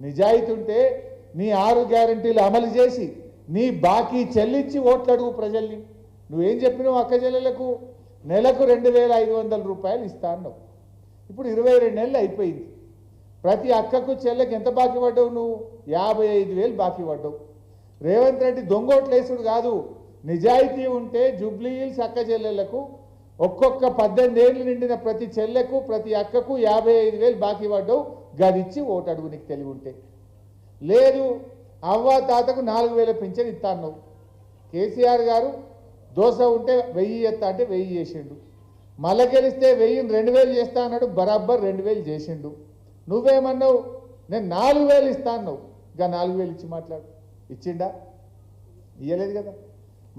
నిజాయితీ ఉంటే నీ 6 గ్యారెంటీలు అమలు చేసి నీ బాకీ చెల్లించి ఓట్లు అడుగు ప్రజల్ని. నువ్వేం చెప్పినావు అక్క చెల్లెలకు? నెలకు 2500 రూపాయలు ఇస్తా అన్నావు. ఇప్పుడు 22 నెలలు అయిపోయింది. ప్రతి అక్కకు చెల్లెకి ఎంత బాకీ పడ్డావు? నువ్వు 55,000 బాకీ పడ్డావు. రేవంత్ రెడ్డి దొంగోట్లేసుడు కాదు, నిజాయితీ ఉంటే జూబ్లీ హిల్స్ అక్క చెల్లెళ్లకు ఒక్కొక్క 18 ఏళ్ళు నిండిన ప్రతి చెల్లెకు ప్రతి అక్కకు 55,000 బాకీ పడ్డావు. గదిచ్చి ఓటు అడుగు నీకు తెలివి ఉంటే. లేదు అవ్వ తాతకు 4,000 పింఛన్ ఇస్తాను. కేసీఆర్ గారు దోశ ఉంటే 1000 ఎత్తా అంటే 1000 చేసిండు. మళ్ళా గెలిస్తే 1000 2,000 చేస్తా అన్నాడు, బరాబర్ 2,000 చేసిండు. నువ్వేమన్నావు? నేను 4,000 ఇస్తా అన్నావు. ఇంకా 4,000 ఇచ్చి మాట్లాడు. ఇచ్చిండా? ఇయ్యలేదు కదా.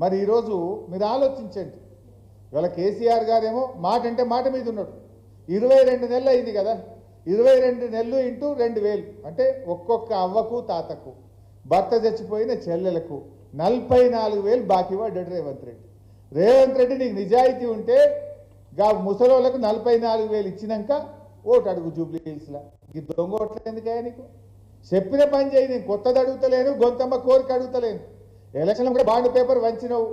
మరి ఈరోజు మీరు ఆలోచించండి. ఇవాళ కేసీఆర్ గారేమో మాట అంటే మాట మీద ఉన్నాడు. 22 నెలలు అయింది కదా. 22 నెలలు ఇంటూ 2,000 అంటే ఒక్కొక్క అవ్వకు తాతకు భర్త చచ్చిపోయిన చెల్లెలకు 44,000 బాకీ పడ్డాడు రేవంత్ రెడ్డి. రేవంత్ రెడ్డి నీకు నిజాయితీ ఉంటే ముసలోళ్ళకు 44,000 ఇచ్చినాక ఓటు అడుగు జూబ్లీ హిల్స్లో. ఈ దొంగ ఓట్లు ఎందుకయ్యా నీకు? చెప్పిన పని చేయి. నేను కొత్తది అడుగుతలేను, గొంతమ్మ కోరిక అడుగుతలేను. ఎలక్షన్లో కూడా బాండ్ పేపర్ వంచినావు.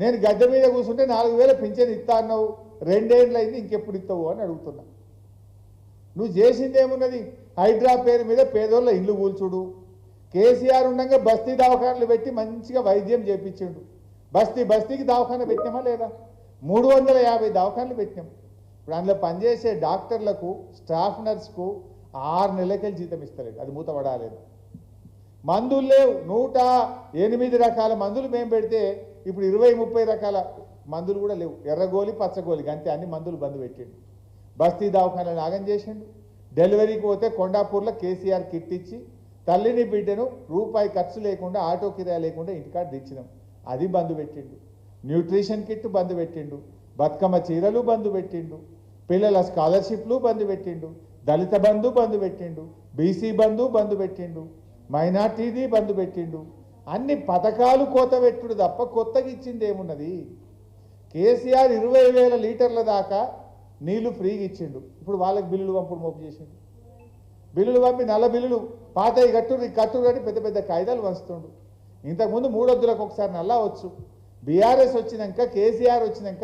నేను గద్దె మీద కూర్చుంటే 4,000 పింఛన్ ఇస్తా అన్నావు. 2 ఏళ్ళు అయింది, ఇంకెప్పుడు ఇస్తావు అని అడుగుతున్నా. నువ్వు చేసింది ఏమున్నది? హైడ్రా పేరు మీద పేదోళ్ళ ఇల్లు కూల్చుడు. కేసీఆర్ ఉండగా బస్తీ దవాఖానలు పెట్టి మంచిగా వైద్యం చేయించిండు. బస్తీకి దవాఖాన పెట్టినామా లేదా? 350 దవాఖానలు పెట్టినాం. ఇప్పుడు అందులో పనిచేసే డాక్టర్లకు స్టాఫ్ నర్స్కు 6 నెలలకెళ్ళి జీతం ఇస్తలేదు. అది మూతపడాలేదు. మందులు లేవు. 108 రకాల మందులు మేము పెడితే ఇప్పుడు 20-30 రకాల మందులు కూడా లేవు. ఎర్రగోలి పచ్చగోలి అంతే, అన్ని మందులు బంద్ పెట్టిండు. బస్తీ దవాఖానలు ఆగం చేసిండు. డెలివరీకి పోతే కొండాపూర్లో కేసీఆర్ కిట్ ఇచ్చి తల్లిని బిడ్డను రూపాయి ఖర్చు లేకుండా ఆటో కిరాయి లేకుండా ఇంటికాడ తెచ్చినాం. అది బంద్ పెట్టిండు. న్యూట్రిషన్ కిట్ బంద్ పెట్టిండు. బతుకమ్మ చీరలు బంద్ పెట్టిండు. పిల్లల స్కాలర్షిప్లు బంద్ పెట్టిండు. దళిత బంధు బంద్ పెట్టిండు. బీసీ బంధు బంద్ పెట్టిండు. మైనార్టీది బంద్ పెట్టిండు. అన్ని పథకాలు కోత పెట్టుడు తప్ప కొత్తగా ఇచ్చింది ఏమున్నది? కేసీఆర్ 20,000 లీటర్ల దాకా నీళ్లు ఫ్రీగా ఇచ్చిండు. ఇప్పుడు వాళ్ళకి బిల్లులు పంపుడు మోపు చేసిండు. బిల్లులు పంపి నల్ల బిల్లులు పాతవి కట్టురు కానీ పెద్ద పెద్ద కాయిదాలు వస్తుండు. ఇంతకుముందు 3 వద్దులకు ఒకసారి నల్లా వచ్చు. బీఆర్ఎస్ వచ్చినాక కేసీఆర్ వచ్చినాక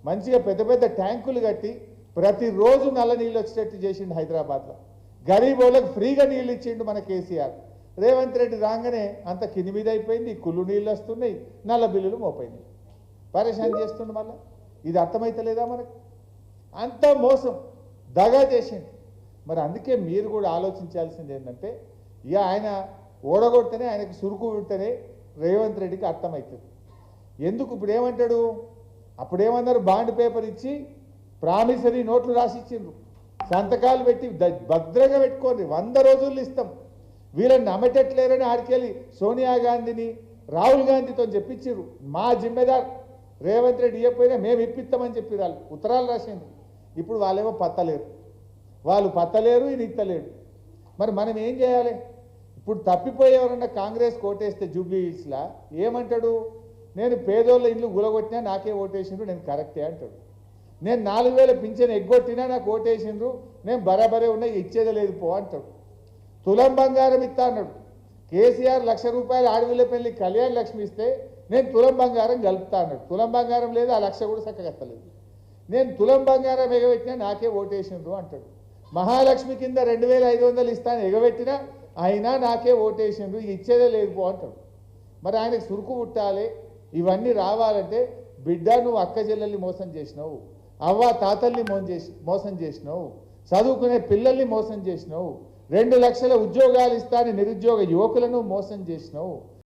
మంచిగా పెద్ద పెద్ద ట్యాంకులు కట్టి ప్రతిరోజు నల్ల నీళ్ళు వచ్చేటట్టు చేసిండు హైదరాబాద్లో. గరీబ్ వాళ్ళకి ఫ్రీగా నీళ్ళు ఇచ్చిండు మన కేసీఆర్. రేవంత్ రెడ్డి రాగానే అంత కింది మీద అయిపోయింది. కుళ్ళు నీళ్ళు వస్తున్నాయి, నల్ల బిల్లులు మోపోయినాయి. పరేషాన్ చేస్తుండు. మళ్ళీ ఇది అర్థమైతలేదా మనకు? అంత మోసం దగా చేసిండు. మరి అందుకే మీరు కూడా ఆలోచించాల్సింది ఏంటంటే, ఇక ఆయన ఓడగొడితేనే ఆయనకు సురుకు ఉంటేనే రేవంత్ రెడ్డికి అర్థమవుతుంది. ఎందుకు ఇప్పుడు ఏమంటాడు? అప్పుడేమన్నారు? బాండ్ పేపర్ ఇచ్చి ప్రామిసరీ నోట్లు రాసిచ్చిండ్రు. సంతకాలు పెట్టి భద్రంగా పెట్టుకోండి, 100 రోజుల్లో ఇస్తాం. వీళ్ళని నమ్మటట్లేరని ఆడికెళ్ళి సోనియా గాంధీని రాహుల్ గాంధీతో చెప్పించారు. మా జిమ్మెదార్ రేవంత్ రెడ్డి ఇవ్వకపోయినా మేము ఇప్పిస్తామని చెప్పి వాళ్ళు ఉత్తరాలు రాసింది. ఇప్పుడు వాళ్ళేమో పత్తలేరు. వాళ్ళు పత్తలేరు, ఈయన ఇత్తలేడు. మరి మనం ఏం చేయాలి? ఇప్పుడు తప్పిపోయేవారన్నా కాంగ్రెస్ ఓటేస్తే జూబ్లీ హిల్స్లా ఏమంటాడు? నేను పేదోళ్ళ ఇల్లు గులగొట్టినా నాకే ఓటేసిండ్రు, నేను కరెక్టే అంటాడు. నేను 4,000 పింఛన్ ఎగ్గొట్టినా నాకు ఓటేసిండ్రు, నేను బరాబరే ఉన్నా, ఇచ్చేదే లేదు పో అంటాడు. తులం బంగారం ఇస్తా అన్నాడు. కేసీఆర్ 1,00,000 రూపాయలు ఆడవిల్ల పెళ్లి కళ్యాణ లక్ష్మి ఇస్తే నేను తులం బంగారం కలుపుతా అన్నాడు. తులం బంగారం లేదు, ఆ 1,00,000 కూడా చక్కగా ఎత్తలేదు. నేను తులం బంగారం ఎగబెట్టినా నాకే ఓటేసిండ్రు అంటాడు. మహాలక్ష్మి కింద 2,500 ఇస్తాను ఎగబెట్టినా అయినా నాకే ఓటేసిండ్రు, ఇచ్చేదే లేదు పో అంటాడు. మరి ఆయనకు సురుకు పుట్టాలి. ఇవన్నీ రావాలంటే బిడ్డ నువ్వు అక్క చెల్లెల్ని మోసం చేసినావు, అవ్వ తాతల్ని మోసం చేసినావు, చదువుకునే పిల్లల్ని మోసం చేసినావు, 2 లక్షల ఉద్యోగాలు ఇస్తానని నిరుద్యోగ యువకులను మోసం చేసినావు.